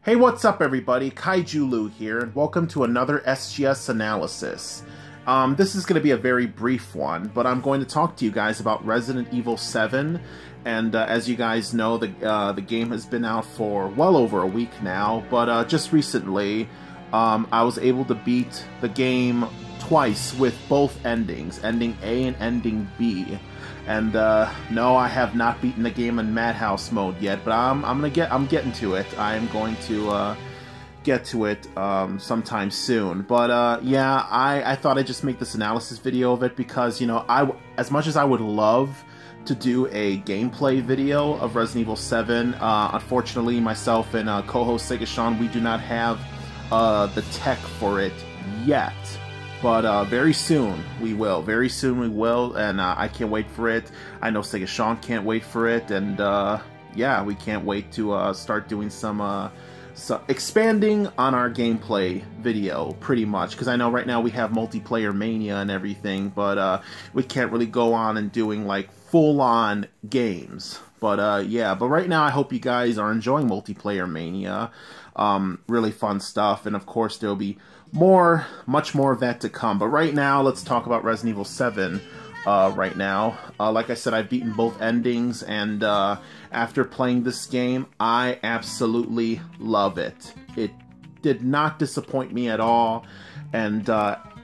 Hey, what's up everybody? KaijuLou here, and welcome to another SGS Analysis. This is going to be a very brief one, but I'm going to talk to you guys about Resident Evil 7, and as you guys know, the game has been out for well over a week now, but just recently, I was able to beat the game twice with both endings, ending A and ending B. And no, I have not beaten the game in Madhouse mode yet, but I'm getting to it. I'm going to get to it sometime soon. But yeah, I thought I'd just make this analysis video of it because, you know, as much as I would love to do a gameplay video of Resident Evil 7, unfortunately, myself and co-host Sega Sean, we do not have the tech for it yet. But very soon we will. Very soon we will, and I can't wait for it. I know Sega Sean can't wait for it, and yeah, we can't wait to start doing some expanding on our gameplay video, pretty much. Because I know right now we have multiplayer mania and everything, but we can't really go on and doing like full-on games. But yeah, but right now I hope you guys are enjoying multiplayer mania. Really fun stuff, and of course there'll be much more of that to come. But right now, let's talk about Resident Evil 7 right now. Like I said, I've beaten both endings, and after playing this game, I absolutely love it. It did not disappoint me at all, and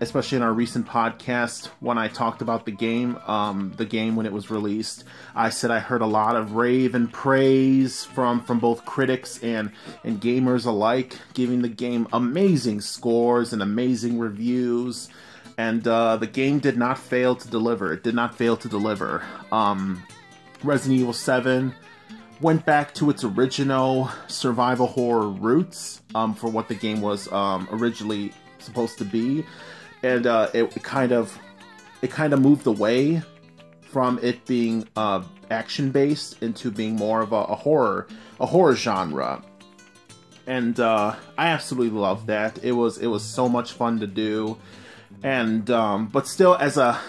especially in our recent podcast when I talked about the game when it was released, I said I heard a lot of rave and praise from both critics and gamers alike, giving the game amazing scores and amazing reviews, and the game did not fail to deliver. It did not fail to deliver. Resident Evil 7 went back to its original survival horror roots for what the game was originally supposed to be. And it kind of moved away from it being action based into being more of a horror genre, and I absolutely loved that. It was so much fun to do, and but still, as a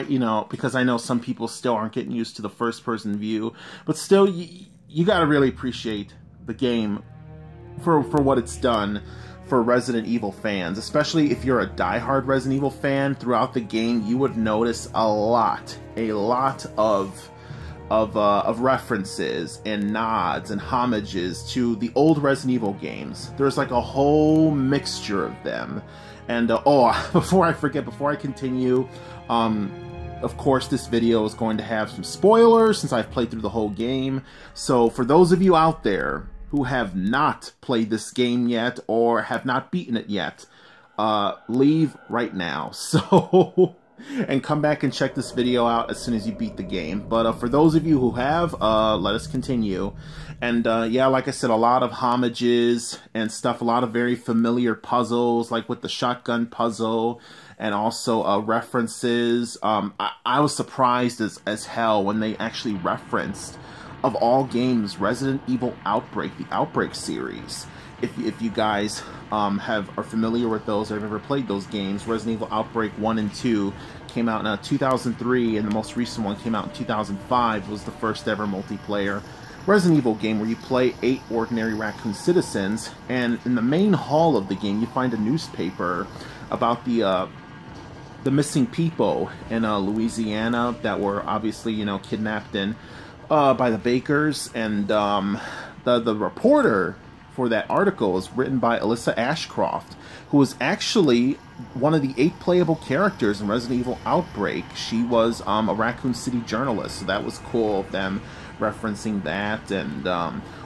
you know, because I know some people still aren't getting used to the first person view, but still you gotta really appreciate the game for what it's done for Resident Evil fans. Especially if you're a diehard Resident Evil fan, throughout the game you would notice a lot of references and nods and homages to the old Resident Evil games. There's like a whole mixture of them. And oh, before I forget, before I continue, of course this video is going to have some spoilers since I've played through the whole game. So for those of you out there who have not played this game yet or have not beaten it yet, leave right now. So, and come back and check this video out as soon as you beat the game. But for those of you who have, let us continue. And yeah, like I said, a lot of homages and stuff, a lot of very familiar puzzles, like with the shotgun puzzle, and also references. I was surprised as hell when they actually referenced, of all games, Resident Evil Outbreak, the Outbreak series. If you guys are familiar with those or have ever played those games, Resident Evil Outbreak 1 and 2 came out in 2003, and the most recent one came out in 2005. It was the first ever multiplayer Resident Evil game where you play 8 ordinary raccoon citizens, and in the main hall of the game you find a newspaper about the missing people in Louisiana that were obviously, you know, kidnapped by the Bakers, and the reporter for that article was written by Alyssa Ashcroft, who was actually one of the 8 playable characters in Resident Evil Outbreak. She was a Raccoon City journalist, so that was cool of them referencing that. And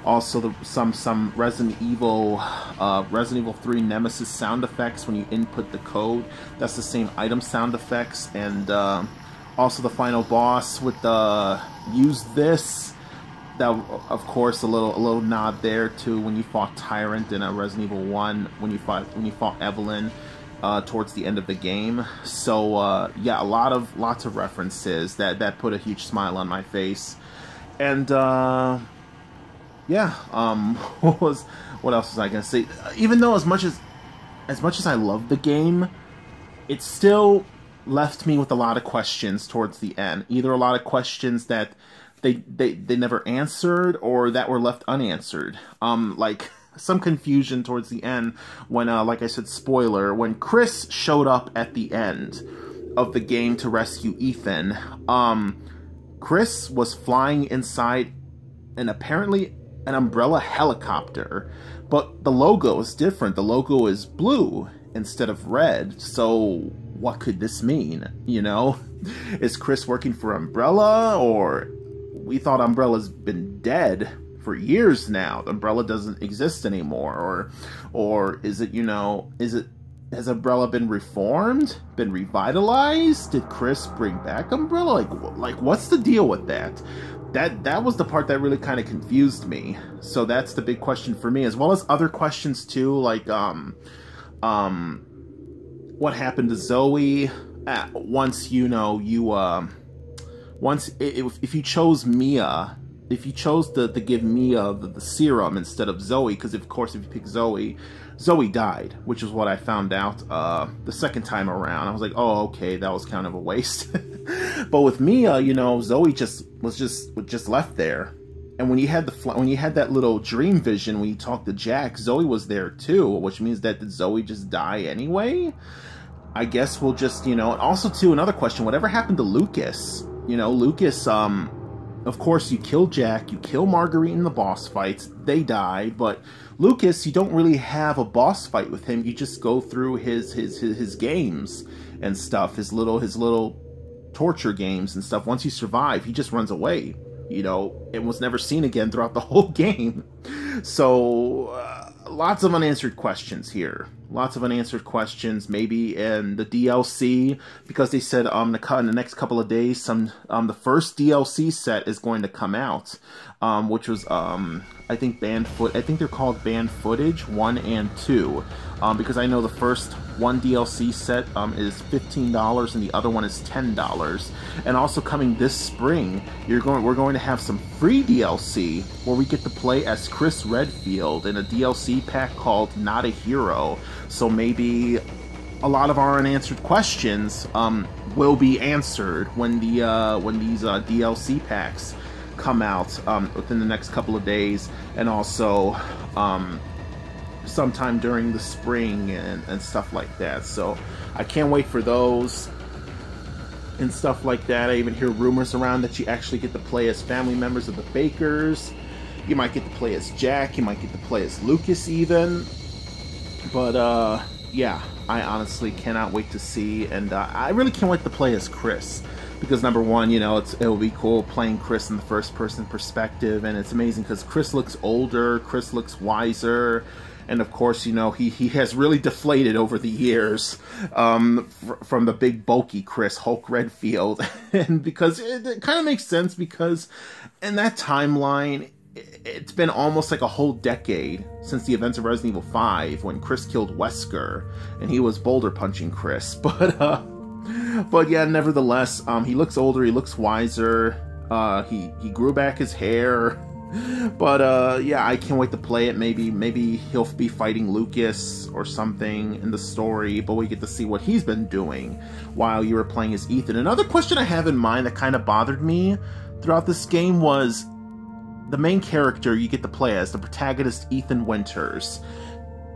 also some Resident Evil 3 Nemesis sound effects when you input the code. That's the same item sound effects. And also the final boss with the use this. That, of course, a little nod there to when you fought Tyrant in Resident Evil 1, when you fought Evelyn towards the end of the game. So yeah, lots of references that put a huge smile on my face. And yeah, what else was I gonna say? Even though as much as I love the game, it still left me with a lot of questions towards the end. Either a lot of questions that they never answered, or that were left unanswered. Like some confusion towards the end when, like I said, spoiler, when Chris showed up at the end of the game to rescue Ethan, Chris was flying inside apparently an Umbrella helicopter, but the logo is different. The logo is blue instead of red. So what could this mean? You know, is Chris working for Umbrella, or we thought Umbrella's been dead for years now? Umbrella doesn't exist anymore, or is it, you know, has Umbrella been reformed, been revitalized? Did Chris bring back Umbrella? Like what's the deal with that? That was the part that really kind of confused me. So that's the big question for me, as well as other questions too, like what happened to Zoe once, you know, if you chose Mia, if you chose to give Mia the serum instead of Zoe, because of course if you pick Zoe died, which is what I found out the second time around. I was like, oh, okay, that was kind of a waste. But with Mia, you know, Zoe was just left there. And when you had that little dream vision when you talked to Jack, Zoe was there too, which means that did Zoe just die anyway? I guess we'll just, you know. And also too, another question, whatever happened to Lucas? You know, Lucas, of course, you kill Jack, you kill Marguerite in the boss fights, they die, but Lucas, you don't really have a boss fight with him. You just go through his games and stuff, his little torture games and stuff. Once you survive, he just runs away, you know, and was never seen again throughout the whole game. So lots of unanswered questions here. Lots of unanswered questions, maybe in the DLC, because they said in the next couple of days, the first DLC set is going to come out, which was I think they're called Banned Footage 1 and 2, because I know the first one DLC set is $15 and the other one is $10. And also coming this spring, we're going to have some free DLC where we get to play as Chris Redfield in a DLC pack called Not a Hero. So maybe a lot of our unanswered questions will be answered when these DLC packs come out within the next couple of days, and also sometime during the spring and stuff like that. So I can't wait for those and stuff like that. I even hear rumors around that you actually get to play as family members of the Bakers. You might get to play as Jack, you might get to play as Lucas even. But yeah, I honestly cannot wait to see, and I really can't wait to play as Chris, because number one, you know, it'll be cool playing Chris in the first person perspective, and it's amazing because Chris looks older, Chris looks wiser, and of course, you know, he has really deflated over the years from the big bulky Chris, Hulk Redfield, and because it kind of makes sense, because in that timeline, it's been almost like a whole decade since the events of Resident Evil 5 when Chris killed Wesker and he was boulder punching Chris. But yeah, nevertheless, he looks older, he looks wiser, he grew back his hair. But yeah, I can't wait to play it. Maybe he'll be fighting Lucas or something in the story, but we get to see what he's been doing while you were playing as Ethan. Another question I have in mind that kind of bothered me throughout this game was the main character you get to play as, the protagonist Ethan Winters.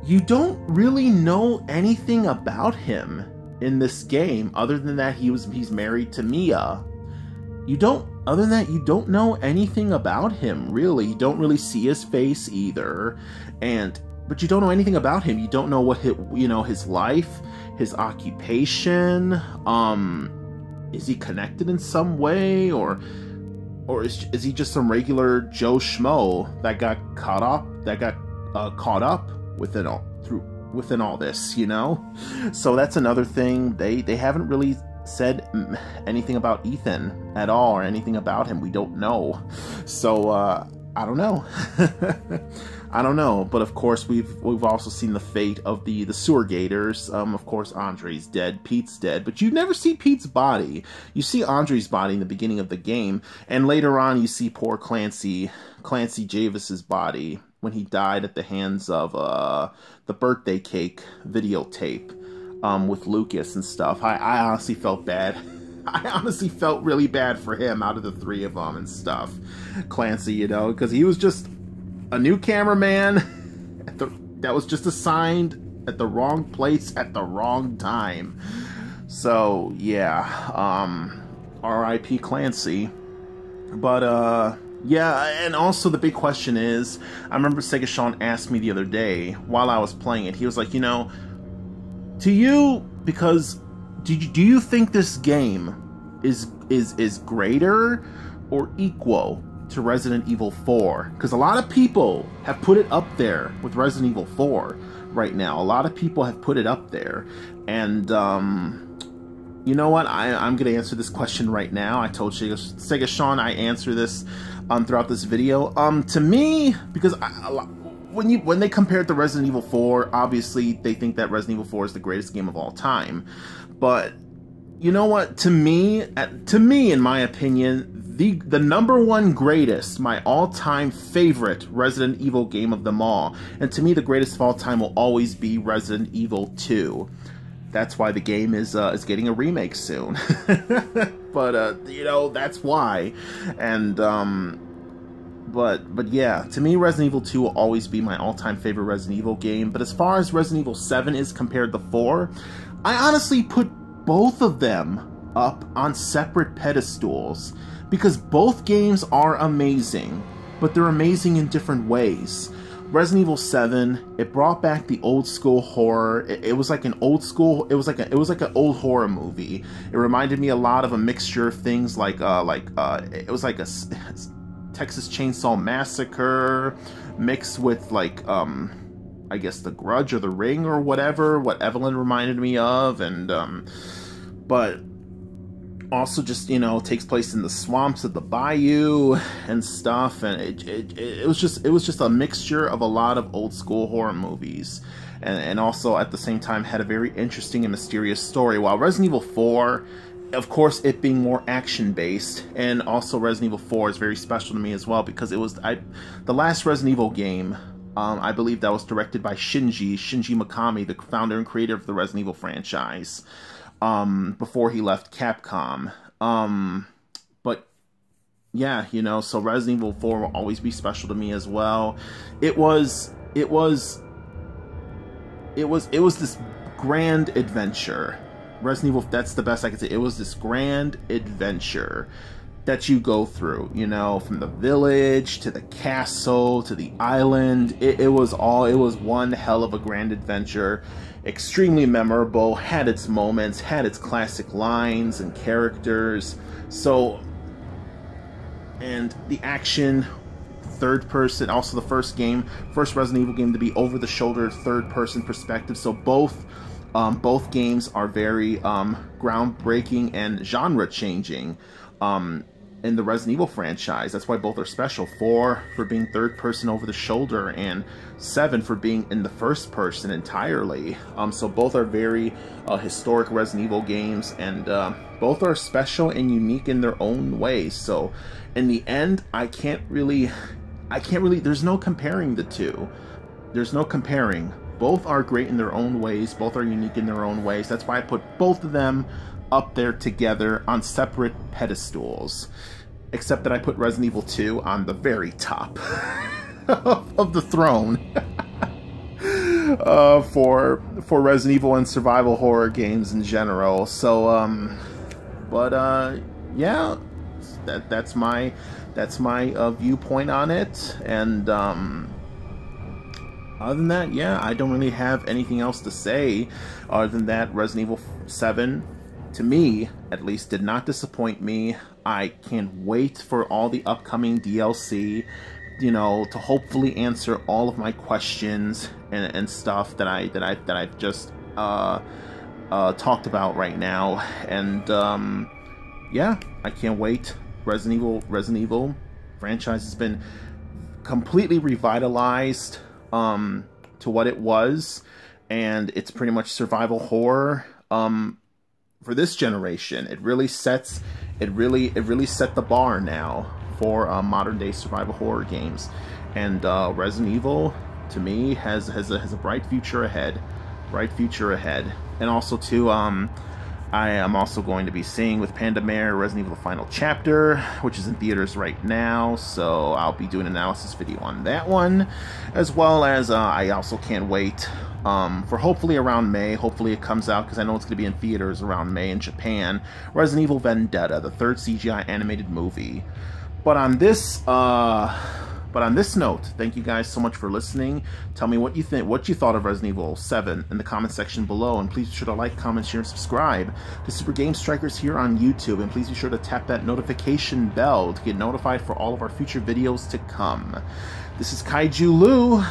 You don't really know anything about him in this game, other than that he's married to Mia. Other than that, you don't know anything about him, really. You don't really see his face either, but you don't know anything about him. You don't know what his life, his occupation. Is he connected in some way, or is he just some regular Joe Schmo that got caught up within all this, you know? So that's another thing. They haven't really said anything about Ethan at all, or anything about him. We don't know. So I don't know. I don't know. But of course, we've also seen the fate of the sewer gators. Of course, Andre's dead, Pete's dead, but you never see Pete's body. You see Andre's body in the beginning of the game, and later on you see poor Clancy Javis's body when he died at the hands of the birthday cake videotape with Lucas and stuff. I honestly felt bad. I honestly felt really bad for him out of the three of them and stuff. Clancy, you know, because he was just a new cameraman that was just assigned at the wrong place at the wrong time. So, yeah, R.I.P. Clancy. But, yeah, and also the big question is, I remember Sega Sean asked me the other day while I was playing it, he was like, you know, to you, because do you think this game is greater or equal to Resident Evil 4? Because a lot of people have put it up there with Resident Evil 4 right now. A lot of people have put it up there, and you know what? I'm going to answer this question right now. I told Sega Sean I answer this throughout this video. To me, because when they compare it to Resident Evil 4, obviously they think that Resident Evil 4 is the greatest game of all time. But you know what? To me, in my opinion, the number one greatest, my all-time favorite Resident Evil game of them all, and to me the greatest of all time will always be Resident Evil 2. That's why the game is getting a remake soon. But you know, that's why. And but yeah, to me Resident Evil 2 will always be my all-time favorite Resident Evil game. But as far as Resident Evil 7 is compared to 4, I honestly put both of them up on separate pedestals, because both games are amazing, but they're amazing in different ways. Resident Evil 7, it brought back the old school horror. It was like an old school. It was like an old horror movie. It reminded me a lot of a mixture of things like it was like a Texas Chainsaw Massacre mixed with like I guess The Grudge or The Ring or whatever. What Evelyn reminded me of, and but also just, you know, takes place in the swamps of the bayou and stuff, and it was just a mixture of a lot of old school horror movies, and also at the same time had a very interesting and mysterious story. While Resident Evil 4, of course, it being more action based, and also Resident Evil 4 is very special to me as well, because it was the last Resident Evil game, I believe, that was directed by Shinji Mikami, the founder and creator of the Resident Evil franchise. Before he left Capcom. But yeah, you know, so Resident Evil 4 will always be special to me as well. It was this grand adventure. Resident Evil, that's the best I could say. It was this grand adventure that you go through, you know, from the village to the castle to the island. It was one hell of a grand adventure. Extremely memorable, had its moments, had its classic lines and characters. So, and the action, third person, also the first Resident Evil game to be over the shoulder third person perspective. So both games are very groundbreaking and genre changing in the Resident Evil franchise. That's why both are special. 4 for being third person over the shoulder, and 7 for being in the first person entirely. So both are very historic Resident Evil games, and both are special and unique in their own ways. So in the end, I can't really, there's no comparing the two. There's no comparing. Both are great in their own ways. Both are unique in their own ways. That's why I put both of them up there together on separate pedestals, except that I put Resident Evil 2 on the very top of the throne for Resident Evil and survival horror games in general. So yeah, that's my viewpoint on it. And other than that, yeah, I don't really have anything else to say other than that Resident Evil 7, to me, at least, did not disappoint me. I can't wait for all the upcoming DLC, you know, to hopefully answer all of my questions and stuff that I've just talked about right now. And yeah, I can't wait. Resident Evil franchise has been completely revitalized to what it was, and it's pretty much survival horror. For this generation, it really set the bar now for modern day survival horror games, and Resident Evil, to me, has a bright future ahead, and also too, I am also going to be seeing with Panda Mare Resident Evil the Final Chapter, which is in theaters right now, so I'll be doing an analysis video on that one, as well as I also can't wait for hopefully around May. Hopefully it comes out, because I know it's going to be in theaters around May in Japan, Resident Evil Vendetta, the third CGI animated movie. But on this note, thank you guys so much for listening. Tell me what you think, what you thought of Resident Evil 7 in the comment section below, and please be sure to like, comment, share, and subscribe to Super Game Strikers here on YouTube, and please be sure to tap that notification bell to get notified for all of our future videos to come. This is KaijuLou.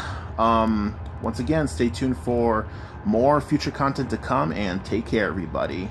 Once again, stay tuned for more future content to come, and take care, everybody.